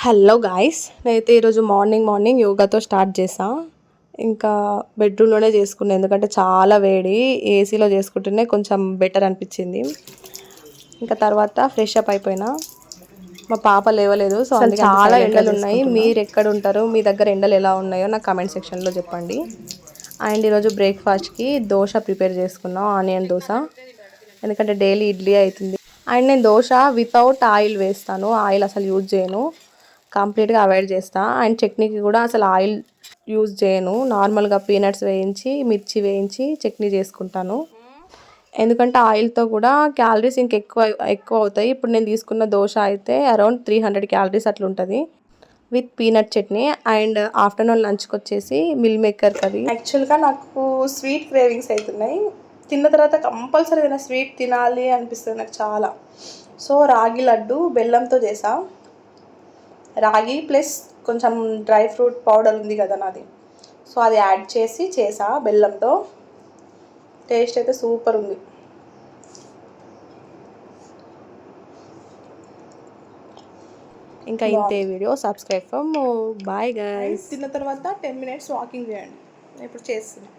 Hello guys, నేనైతే ఈరోజు morning యోగాతో start చేసా. ఇంకా బెడ్రూమ్లోనే చేసుకున్నాను, ఎందుకంటే చాలా వేడి. ఏసీలో చేసుకుంటేనే కొంచెం బెటర్ అనిపించింది. ఇంకా తర్వాత ఫ్రెష్ అప్ అయిపోయినా. మా పాప లేవలేదు, సో అందుకే చాలా ఎండలు ఉన్నాయి. మీరు ఎక్కడ ఉంటారు, మీ దగ్గర ఎండలు ఎలా ఉన్నాయో నాకు కామెంట్ సెక్షన్లో చెప్పండి. అండ్ ఈరోజు బ్రేక్ఫాస్ట్కి దోశ ప్రిపేర్ చేసుకున్నాం, ఆనియన్ దోశ, ఎందుకంటే డైలీ ఇడ్లీ అవుతుంది. అండ్ నేను దోశ వితౌట్ ఆయిల్ వేస్తాను, ఆయిల్ అసలు యూజ్ చేయను, కంప్లీట్గా అవాయిడ్ చేస్తా. అండ్ చట్నీకి కూడా అసలు ఆయిల్ యూజ్ చేయను, నార్మల్గా పీనట్స్ వేయించి మిర్చి వేయించి చట్నీ చేసుకుంటాను. ఎందుకంటే ఆయిల్తో కూడా క్యాలరీస్ ఎక్కువ అవుతాయి. ఇప్పుడు నేను తీసుకున్న దోశ అయితే అరౌండ్ 300 క్యాలరీస్ అట్లా ఉంటుంది with peanut chutney. And afternoon లంచ్కి వచ్చేసి మిల్ మేకర్ కర్రీ. యాక్చువల్గా నాకు స్వీట్ క్రేవింగ్స్ అవుతున్నాయి, తిన్న తర్వాత కంపల్సరీ ఏదైనా స్వీట్ తినాలి అనిపిస్తుంది నాకు చాలా. సో రాగి లడ్డు బెల్లంతో చేసా. రాగి ప్లస్ కొంచెం డ్రై ఫ్రూట్ పౌడర్ ఉంది కదా నాది, సో అది యాడ్ చేసి చేసా బెల్లంతో. టేస్ట్ అయితే సూపర్ ఉంది. ఇంకా ఇంతే video. Subscribe for more. Bye guys. తిన్న తర్వాత 10 minutes వాకింగ్ చేయండి, ఇప్పుడు చేస్తున్నా.